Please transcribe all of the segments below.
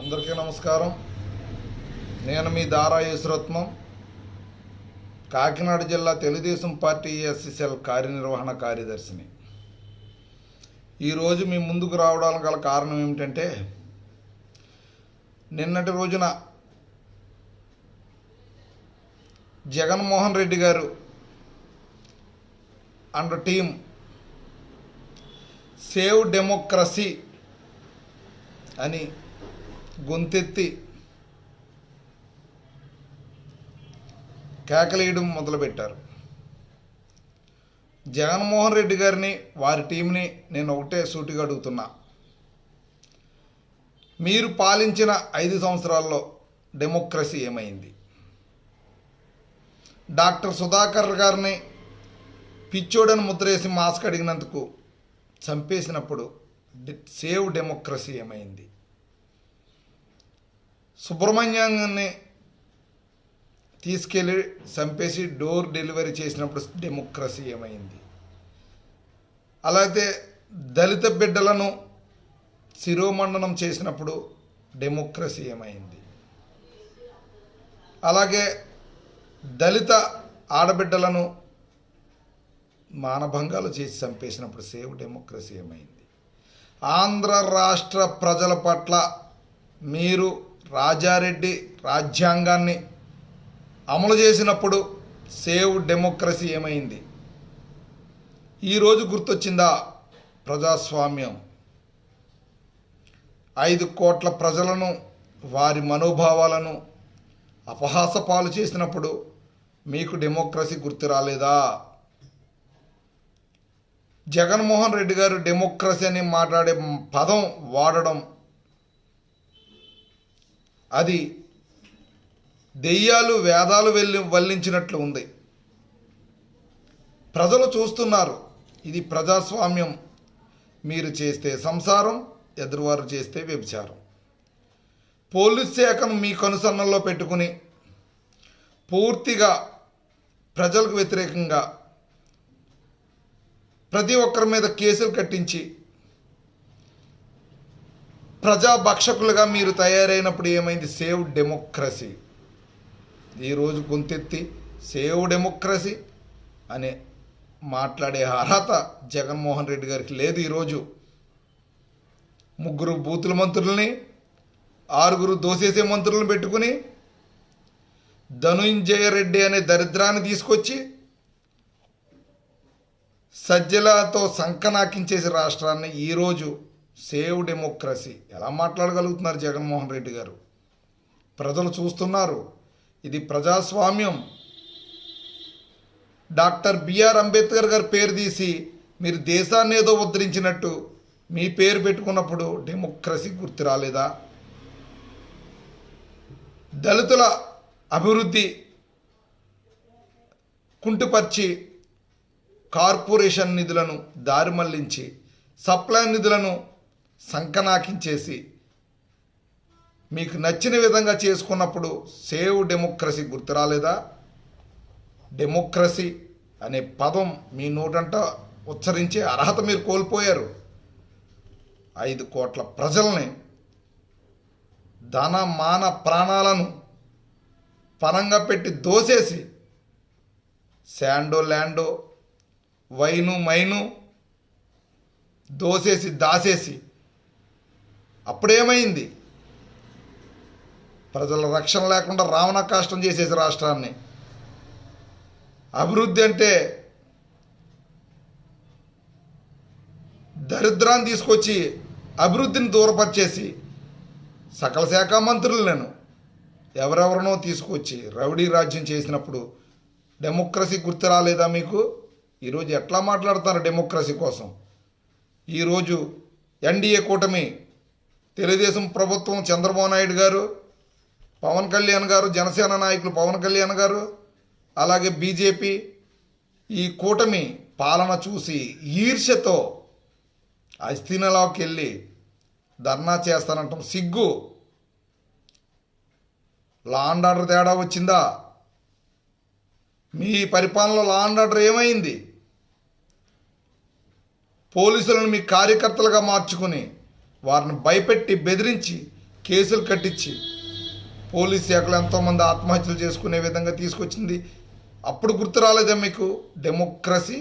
అందరికీ నమస్కారం. నేను మీ దారా యేసురత్నం, కాకినాడ జిల్లా తెలుగుదేశం పార్టీ ఎస్ఎస్ఎల్ కార్యనిర్వహణ కార్యదర్శిని. ఈరోజు మీ ముందుకు రావడానికి గల కారణం ఏమిటంటే, నిన్నటి రోజున జగన్మోహన్ రెడ్డి గారు అండ్ టీం సేవ్ డెమోక్రసీ అని గొంతెత్తి కేకలేయడం మొదలుపెట్టారు. జగన్మోహన్ రెడ్డి గారిని, వారి టీంని నేను ఒకటే సూటిగా అడుగుతున్నా, మీరు పాలించిన 5 సంవత్సరాల్లో డెమోక్రసీ ఏమైంది? డాక్టర్ సుధాకర్ గారిని పిచ్చోడని ముద్రేసి మాస్క్ అడిగినందుకు చంపేసినప్పుడు సేవ్ డెమోక్రసీ ఏమైంది? సుబ్రహ్మణ్యాన్ని తీసుకెళ్ళి చంపేసి డోర్ డెలివరీ చేసినప్పుడు డెమోక్రసీ ఏమైంది? అలాగే దళిత బిడ్డలను శిరోమండనం చేసినప్పుడు డెమోక్రసీ ఏమైంది? అలాగే దళిత ఆడబిడ్డలను మానభంగాలు చేసి చంపేసినప్పుడు సేవ్ డెమోక్రసీ ఏమైంది? ఆంధ్ర రాష్ట్ర ప్రజల పట్ల మీరు రాజారెడ్డి రాజ్యాంగాన్ని అమలు చేసినప్పుడు సేవ్ డెమోక్రసీ ఏమైంది? ఈరోజు గుర్తొచ్చిందా ప్రజాస్వామ్యం? 5 కోట్ల ప్రజలను, వారి మనోభావాలను అపహాసపాలు చేసినప్పుడు మీకు డెమోక్రసీ గుర్తు రాలేదా? జగన్మోహన్ రెడ్డి గారు డెమోక్రసీ అని మాట్లాడే పదం వాడడం అది దెయ్యాలు వేదాలు వల్లించినట్లు ఉంది. ప్రజలు చూస్తున్నారు. ఇది ప్రజాస్వామ్యం. మీరు చేస్తే సంసారం, ఎదురువారు చేస్తే వ్యభిచారం. పోలీస్ శాఖను మీ కనుసన్నల్లో పెట్టుకుని పూర్తిగా ప్రజలకు వ్యతిరేకంగా ప్రతి ఒక్కరి మీద కేసులు కట్టించి ప్రజాభక్షకులుగా మీరు తయారైనప్పుడు ఏమైంది? Save democracy. ఈరోజు గొంతెత్తి సేవ్ డెమోక్రసీ అనే మాట్లాడే అర్హత జగన్మోహన్ రెడ్డి గారికి లేదు. ఈరోజు 3 బూతుల మంత్రుల్ని, 6 దోసేసే మంత్రులను పెట్టుకుని ధనుంజయ రెడ్డి అనే దరిద్రాన్ని తీసుకొచ్చి సజ్జలతో సంకనాకించేసి రాష్ట్రాన్ని ఈరోజు సేవ్ డెమోక్రసీ ఎలా మాట్లాడగలుగుతున్నారు జగన్మోహన్ రెడ్డి గారు? ప్రజలు చూస్తున్నారు. ఇది ప్రజాస్వామ్యం. డాక్టర్ బిఆర్ అంబేద్కర్ గారి పేరు తీసి మీరు దేశాన్ని ఏదో ఉద్ధరించినట్టు మీ పేరు పెట్టుకున్నప్పుడు డెమోక్రసీ గుర్తు రాలేదా? దళితుల అభివృద్ధి కుంటుపరిచి కార్పొరేషన్ నిధులను దారి మళ్లించి సప్లై నిధులను సంకనాకించేసి మీకు నచ్చిన విధంగా చేసుకున్నప్పుడు సేవ్ డెమోక్రసీ గుర్తు రాలేదా? డెమోక్రసీ అనే పదం మీ నోటంట ఉచ్చరించే అర్హత మీరు కోల్పోయారు. 5 కోట్ల ప్రజల్ని, ధన మాన ప్రాణాలను పనంగా పెట్టి దోసేసి శాండో ల్యాండో వైను మైను దోసేసి దాసేసి అప్పుడేమైంది? ప్రజల రక్షణ లేకుండా రావణ కాష్టం చేసేసి రాష్ట్రాన్ని. అభివృద్ధి అంటే దరిద్రాన్ని తీసుకొచ్చి అభివృద్ధిని దూరపరిచేసి సకల శాఖ మంత్రులను ఎవరెవరినో తీసుకొచ్చి రౌడీ రాజ్యం చేసినప్పుడు డెమోక్రసీ గుర్తు రాలేదా మీకు? ఈరోజు ఎట్లా మాట్లాడతారు డెమోక్రసీ కోసం? ఈరోజు ఎన్డీఏ కూటమి, తెలుగుదేశం ప్రభుత్వం, చంద్రబాబు నాయుడు గారు, పవన్ కళ్యాణ్ గారు, జనసేన నాయకులు పవన్ కళ్యాణ్ గారు, అలాగే బీజేపీ, ఈ కూటమి పాలన చూసి ఈర్ష్యతో అస్థినలోకి వెళ్ళి ధర్నా చేస్తానంటాం. సిగ్గు. లా అండ్ ఆర్డర్ తేడా వచ్చిందా? మీ పరిపాలనలో లా అండ్ ఆర్డర్ ఏమైంది? పోలీసులను మీ కార్యకర్తలుగా మార్చుకుని వారిని భయపెట్టి బెదిరించి కేసులు కట్టించి పోలీస్ శాఖలు ఎంతోమంది ఆత్మహత్యలు చేసుకునే విధంగా తీసుకొచ్చింది. అప్పుడు గుర్తు రాలేదా మీకు డెమోక్రసీ?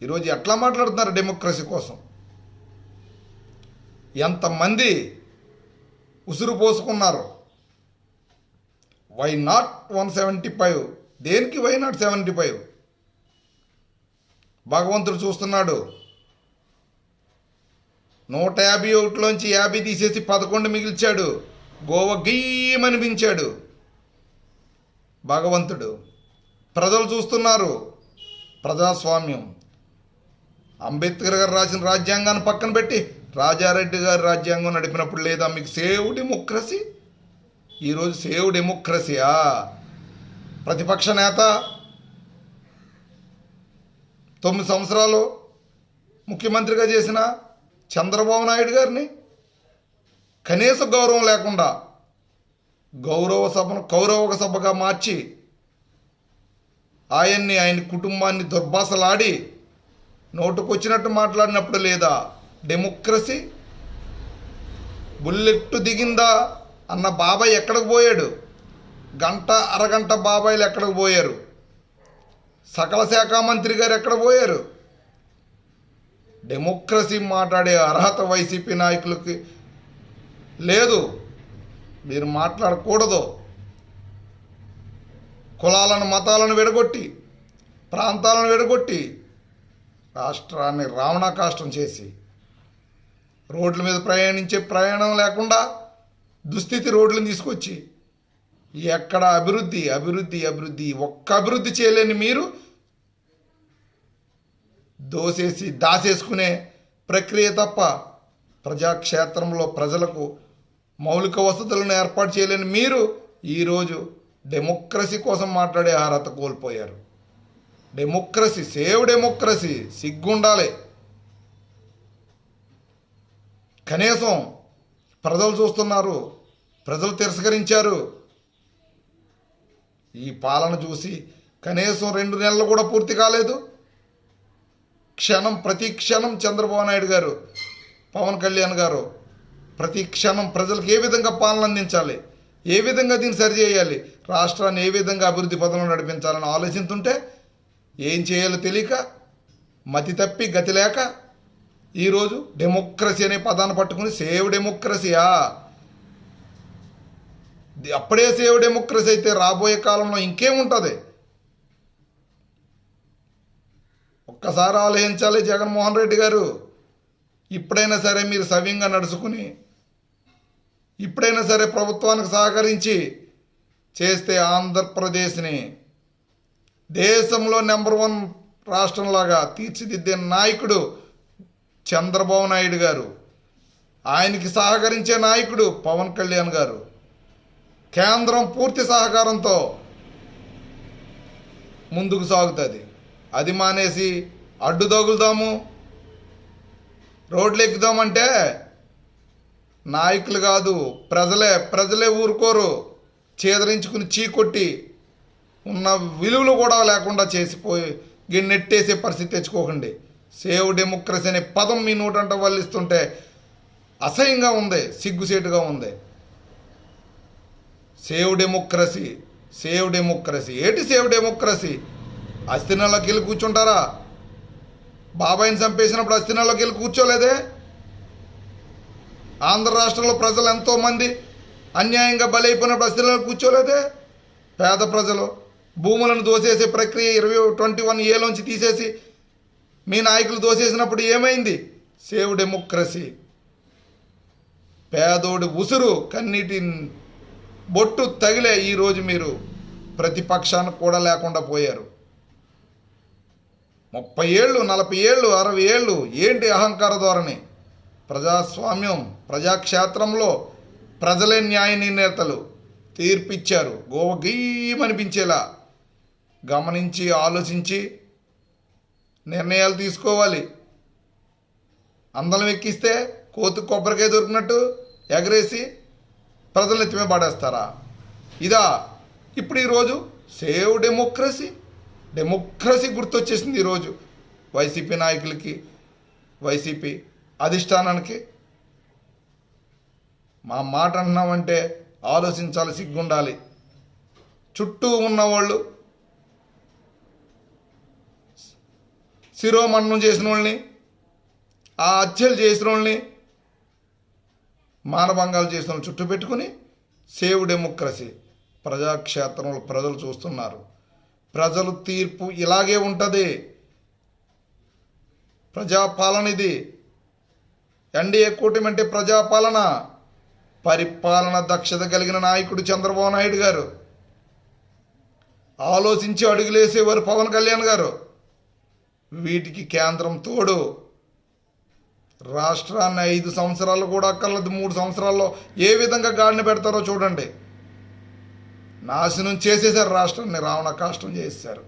ఈరోజు ఎట్లా మాట్లాడుతున్నారు డెమోక్రసీ కోసం? ఎంతమంది ఉసురు పోసుకున్నారు. Why not 175? దేనికి వై నాట్ 75? భగవంతుడు చూస్తున్నాడు. 151లోంచి 50 తీసేసి 11 మిగిల్చాడు. గోవ గీయమనిపించాడు భగవంతుడు. ప్రజలు చూస్తున్నారు. ప్రజాస్వామ్యం. అంబేద్కర్ గారు రాసిన రాజ్యాంగాన్ని పక్కన పెట్టి రాజారెడ్డి గారు రాజ్యాంగం నడిపినప్పుడు లేదా మీకు సేవ్ డెమోక్రసీ? ఈరోజు సేవ్ డెమోక్రసీయా? ప్రతిపక్ష నేత 9 సంవత్సరాలు ముఖ్యమంత్రిగా చేసిన చంద్రబాబు నాయుడు గారిని కనీస గౌరవం లేకుండా గౌరవ సభను కౌరవ సభగా మార్చి ఆయన కుటుంబాన్ని దుర్భాషలాడి నోటుకొచ్చినట్టు మాట్లాడినప్పుడు లేదా డెమోక్రసీ? బుల్లెట్టు దిగిందా అన్న బాబాయ్ ఎక్కడికి పోయాడు? గంట అరగంట బాబాయిలు ఎక్కడికి పోయారు? సకల శాఖ మంత్రి గారు ఎక్కడ పోయారు? డెమోక్రసీ మాట్లాడే అర్హత వైసీపీ నాయకులకి లేదు. మీరు మాట్లాడకూడదు. కులాలను మతాలను విడగొట్టి ప్రాంతాలను విడగొట్టి రాష్ట్రాన్ని రావణాకాష్టం చేసి రోడ్ల మీద ప్రయాణం లేకుండా దుస్థితి రోడ్లను తీసుకొచ్చి ఎక్కడ అభివృద్ధి అభివృద్ధి అభివృద్ధి ఒక్క అభివృద్ధి చేయలేని మీరు దాసేసుకునే ప్రక్రియ తప్ప ప్రజాక్షేత్రంలో ప్రజలకు మౌలిక వసతులను ఏర్పాటు చేయలేని మీరు ఈరోజు డెమోక్రసీ కోసం మాట్లాడే అర్హత కోల్పోయారు. Democracy, save democracy. సిగ్గుండాలి. కనీసం ప్రజలు చూస్తున్నారు. ప్రజలు తిరస్కరించారు. ఈ పాలన చూసి కనీసం 2 నెలలు కూడా పూర్తి కాలేదు. ప్రతి క్షణం చంద్రబాబు నాయుడు గారు, పవన్ కళ్యాణ్ గారు ప్రతి క్షణం ప్రజలకు ఏ విధంగా పాలన అందించాలి, ఏ విధంగా దీన్ని సరిచేయాలి, రాష్ట్రాన్ని ఏ విధంగా అభివృద్ధి పథంలో నడిపించాలని ఆలోచిస్తుంటే ఏం చేయాలో తెలియక మతి తప్పి గతి లేక ఈరోజు డెమోక్రసీ అనే పదాన్ని పట్టుకుని సేవ్ డెమోక్రసీయా? అప్పుడే సేవ్ డెమోక్రసీ అయితే రాబోయే కాలంలో ఇంకేముంటుంది? ఒక్కసారి ఆలోచించాలి జగన్మోహన్ రెడ్డి గారు. ఇప్పుడైనా సరే మీరు సవ్యంగా నడుచుకుని ఇప్పుడైనా సరే ప్రభుత్వానికి సహకరించి చేస్తే ఆంధ్రప్రదేశ్ని దేశంలో నెంబర్ 1 రాష్ట్రంలాగా తీర్చిదిద్దే నాయకుడు చంద్రబాబు నాయుడు గారు. ఆయనకి సహకరించే నాయకుడు పవన్ కళ్యాణ్ గారు. కేంద్రం పూర్తి సహకారంతో ముందుకు సాగుతుంది. అది మానేసి అడ్డు తగులుదాము, రోడ్లు ఎక్కుదామంటే నాయకులు కాదు ప్రజలే ఊరుకోరు. చేదరించుకుని చీకొట్టి ఉన్న విలువలు కూడా లేకుండా చేసిపోయి నెట్టేసే పరిస్థితి తెచ్చుకోకండి. సేవ్ డెమోక్రసీ అనే పదం మీ నోటంట వల్లిస్తుంటే అసహ్యంగా ఉంది, సిగ్గుసేటుగా ఉంది. Save democracy, save democracy. ఏంటి సేవ్ డెమోక్రసీ? అస్థినాల్లోకి వెళ్ళి కూర్చుంటారా? బాబాయిని చంపేసినప్పుడు అస్థినాల్లోకి వెళ్ళి కూర్చోలేదే? ఆంధ్ర రాష్ట్రంలో ప్రజలు ఎంతోమంది అన్యాయంగా బలైపోయినప్పుడు అస్థినాల్లో కూర్చోలేదే? పేద ప్రజలు భూములను దోసేసే ప్రక్రియ 21A తీసేసి మీ నాయకులు దోసేసినప్పుడు ఏమైంది? Save democracy. పేదోడి ఉసురు కన్నీటి బొట్టు తగిలే ఈరోజు మీరు ప్రతిపక్షానికి కూడా లేకుండా పోయారు. 30 ఏళ్ళు 40 ఏళ్ళు 60 ఏళ్ళు ఏంటి అహంకార ధోరణి? ప్రజాస్వామ్యం, ప్రజాక్షేత్రంలో ప్రజలే న్యాయ నిర్ణేతలు తీర్పిచ్చారు. గోవగీయమనిపించేలా గమనించి ఆలోచించి నిర్ణయాలు తీసుకోవాలి. అందలం ఎక్కిస్తే కోతి కొబ్బరికాయ దొరికినట్టు ఎగరేసి ప్రజలను ఎత్తిమే పడేస్తారా? ఇదా ఇప్పుడు ఈరోజు సేవ్ డెమోక్రసీ? డెమోక్రసీ గుర్తొచ్చేసింది ఈరోజు వైసీపీ నాయకులకి, వైసీపీ అధిష్టానానికి. మా మాట అంటున్నామంటే ఆలోచించాలి, సిగ్గుండాలి. చుట్టూ ఉన్నవాళ్ళు శిరోమణనం చేసిన వాళ్ళని, ఆ హత్యలు చేసిన వాళ్ళని, మానభంగాలు చేసిన వాళ్ళని చుట్టూ పెట్టుకుని సేవ్ డెమోక్రసీ ప్రజాక్షేత్రంలో ప్రజలు చూస్తున్నారు. ప్రజలు తీర్పు ఇలాగే ఉంటుంది. ప్రజాపాలన ఇది. ఎన్డీఏ కూటమి అంటే ప్రజాపాలన. పరిపాలన దక్షత కలిగిన నాయకుడు చంద్రబాబు నాయుడు గారు. ఆలోచించి అడుగులేసేవారు పవన్ కళ్యాణ్ గారు. వీటికి కేంద్రం తోడు. రాష్ట్రాన్ని 5 సంవత్సరాలు కూడా అక్కర్లేదు, 3 సంవత్సరాల్లో ఏ విధంగా గాడిని పెడతారో చూడండి. నాశనం చేసేశారు రాష్ట్రాన్ని, రావణ కాష్టం చేసేశారు.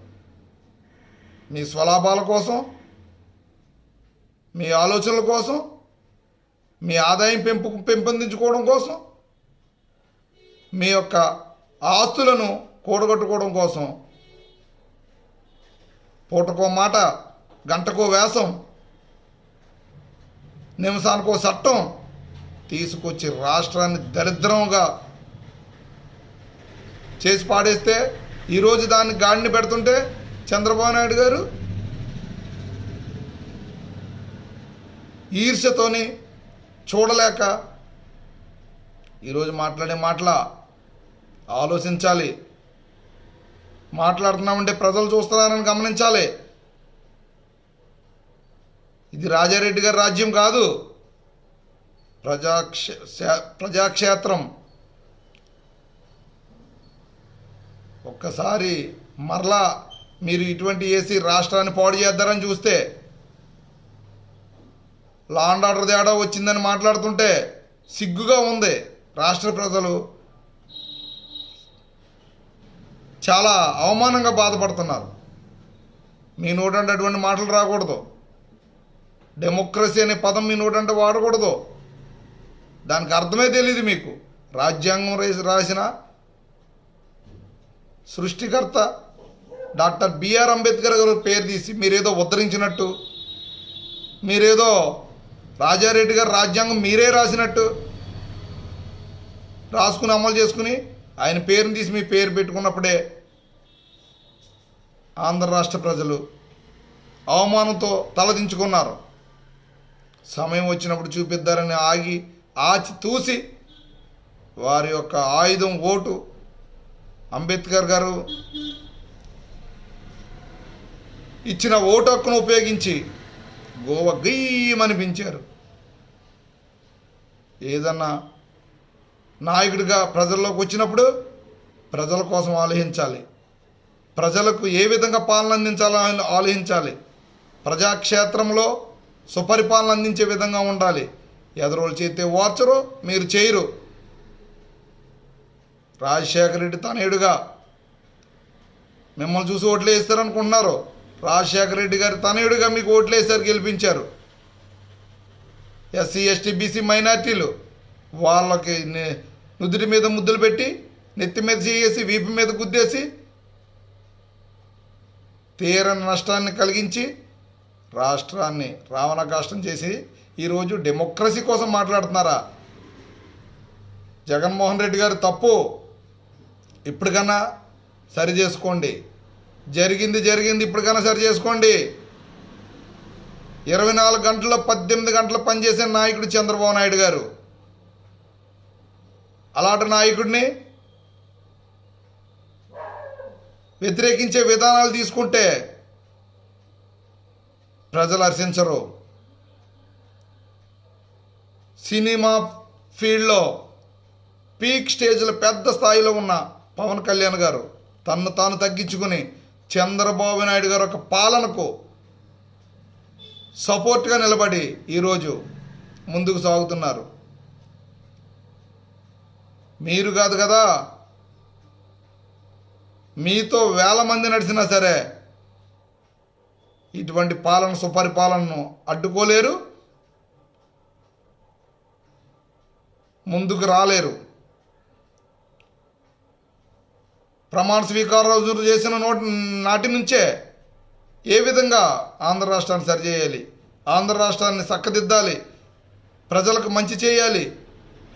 మీ స్వలాభాల కోసం, మీ ఆలోచనల కోసం, మీ ఆదాయం పెంపొందించుకోవడం కోసం, మీ యొక్క ఆస్తులను కూడగట్టుకోవడం కోసం పూటకో మాట, గంటకో వేషం, నిమిషానికో చట్టం తీసుకొచ్చి రాష్ట్రాన్ని దరిద్రంగా చేసి పాడేస్తే ఈరోజు దాన్ని గాడిని పెడుతుంటే చంద్రబాబు నాయుడు గారు ఈర్ష్యతోని చూడలేక ఈరోజు మాట్లాడే మాటల ఆలోచించాలి. మాట్లాడుతున్నామంటే ప్రజలు చూస్తున్నారని గమనించాలి. ఇది రాజారెడ్డి గారి రాజ్యం కాదు, ప్రజాక్షేత్రం. ఒక్కసారి మరలా మీరు ఇటువంటి వేసి రాష్ట్రాన్ని పాడు చేద్దారని చూస్తే, లా అండ్ ఆర్డర్ తేడా వచ్చిందని మాట్లాడుతుంటే సిగ్గుగా ఉంది. రాష్ట్ర ప్రజలు చాలా అవమానంగా బాధపడుతున్నారు. మీ నోటంటే అటువంటి మాటలు రాకూడదు. డెమోక్రసీ అనే పదం మీ నోటంటే వాడకూడదు. దానికి అర్థమే తెలియదు మీకు. రాజ్యాంగం రాసిన సృష్టికర్త డాక్టర్ బిఆర్ అంబేద్కర్ గారు పేరు తీసి మీరేదో ఉద్ధరించినట్టు, మీరేదో రాజారెడ్డి గారు రాజ్యాంగం మీరే రాసినట్టు రాసుకుని అమలు చేసుకుని ఆయన పేరుని తీసి మీ పేరు పెట్టుకున్నప్పుడే ఆంధ్ర రాష్ట్ర ప్రజలు అవమానంతో తలదించుకున్నారు. సమయం వచ్చినప్పుడు చూపిద్దారని ఆగి ఆచి తూసి వారి యొక్క ఆయుధం ఓటు అంబేద్కర్ గారు ఇచ్చిన ఓటు హక్కును ఉపయోగించి గోవ గయ్యమనిపించారు. ఏదన్నా నాయకుడిగా ప్రజల్లోకి వచ్చినప్పుడు ప్రజల కోసం ఆలోచించాలి. ప్రజలకు ఏ విధంగా పాలన అందించాలో ఆలోచించాలి. ప్రజాక్షేత్రంలో సుపరిపాలన అందించే విధంగా ఉండాలి. ఎదరోళ్ళు చేస్తే ఓర్చరు, మీరు చేయరు. రాజశేఖర రెడ్డి తనయుడుగా మిమ్మల్ని చూసి ఓట్లు వేస్తారనుకుంటున్నారు. రాజశేఖర రెడ్డి గారి తనయుడిగా మీకు ఓట్లు వేసారు, గెలిపించారు. ఎస్సీ ఎస్టీ బీసీ మైనార్టీలు వాళ్ళకి నుదుటి మీద ముద్దులు పెట్టి, నెత్తి మీద చేసి, వీపు మీద గుద్దేసి తీరని నష్టాన్ని కలిగించి రాష్ట్రాన్ని రావణ కాష్టం చేసి ఈరోజు డెమోక్రసీ కోసం మాట్లాడుతున్నారా? జగన్మోహన్ రెడ్డి గారు తప్పు ఇప్పటికన్నా సరి చేసుకోండి. జరిగింది ఇప్పటికన్నా సరి చేసుకోండి. 24 గంటల్లో 18 గంటలు పనిచేసే నాయకుడు చంద్రబాబు నాయుడు గారు. అలాంటి నాయకుడిని వ్యతిరేకించే విధానాలు తీసుకుంటే ప్రజలు హర్షించరు. సినిమా ఫీల్డ్లో పీక్ స్టేజ్లో పెద్ద స్థాయిలో ఉన్న పవన్ కళ్యాణ్ గారు తన్ను తాను తగ్గించుకుని చంద్రబాబు నాయుడు గారు ఒక పాలనకు సపోర్ట్గా నిలబడి ఈరోజు ముందుకు సాగుతున్నారు. మీరు కాదు కదా, మీతో వేల మంది నడిచినా సరే ఇటువంటి పాలన, సుపరిపాలనను అడ్డుకోలేరు, ముందుకు రాలేరు. ప్రమాణ స్వీకారం చేసిన నాటి నుంచే ఏ విధంగా ఆంధ్ర రాష్ట్రాన్ని సరిచేయాలి, ఆంధ్ర రాష్ట్రాన్ని చక్కదిద్దాలి, ప్రజలకు మంచి చేయాలి,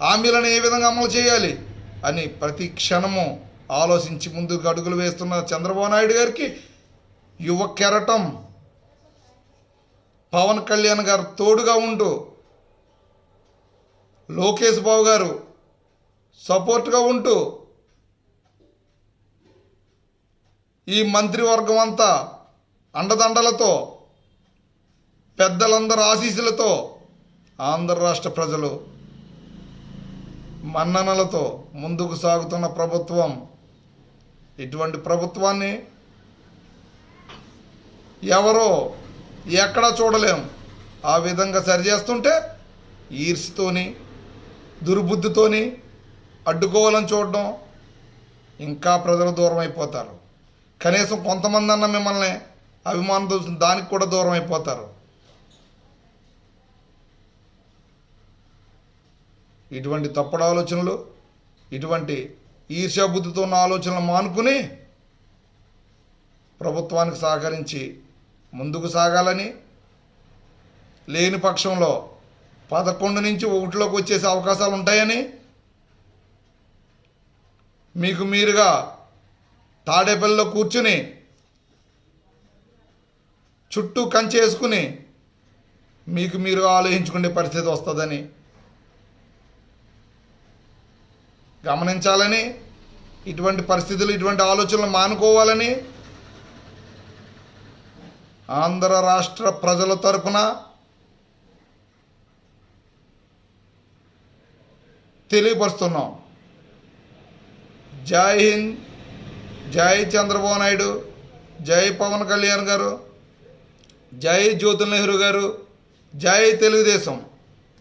హామీలను ఏ విధంగా అమలు చేయాలి అని ప్రతి క్షణము ఆలోచించి ముందుకు అడుగులు వేస్తున్న చంద్రబాబు నాయుడు గారికి యువ కెరటం పవన్ కళ్యాణ్ గారు తోడుగా ఉంటూ, లోకేష్ బాబు గారు సపోర్ట్గా ఉంటూ, ఈ మంత్రివర్గం అంతా అండదండలతో, పెద్దలందరి ఆశీస్సులతో ఆంధ్ర రాష్ట్ర ప్రజలు మన్ననలతో ముందుకు సాగుతున్న ప్రభుత్వం. ఇటువంటి ప్రభుత్వాన్ని ఎవరో ఎక్కడా చూడలేం. ఆ విధంగా సరిచేస్తుంటే ఈర్ష్యతోని, దుర్బుద్ధితోని అడ్డుకోవాలని చూడడం, ఇంకా ప్రజలు దూరం అయిపోతారు. కనీసం కొంతమంది అన్న మిమ్మల్ని అభిమానం దానికి కూడా దూరం అయిపోతారు. ఇటువంటి తప్పుడు ఆలోచనలు, ఇటువంటి ఈర్ష్యాబుద్ధితో ఉన్న ఆలోచనలు మానుకుని ప్రభుత్వానికి సహకరించి ముందుకు సాగాలని, లేని పక్షంలో 11 నుంచి 1లోకి వచ్చేసే అవకాశాలు ఉంటాయని, మీకు మీరుగా తాడేపల్లిలో కూర్చుని చుట్టూ కంచె వేసుకుని మీకు మీరుగా ఆలోచించుకునే పరిస్థితి వస్తుందని గమనించాలని, ఇటువంటి పరిస్థితులు, ఇటువంటి ఆలోచనలు మానుకోవాలని ఆంధ్ర రాష్ట్ర ప్రజల తరపున తెలియపరుస్తున్నాం. జై హింద్, జై చంద్రబాబు నాయుడు, జై పవన్ కళ్యాణ్ గారు, జై జ్యోతుల్ నెహ్రూ గారు, జై తెలుగుదేశం.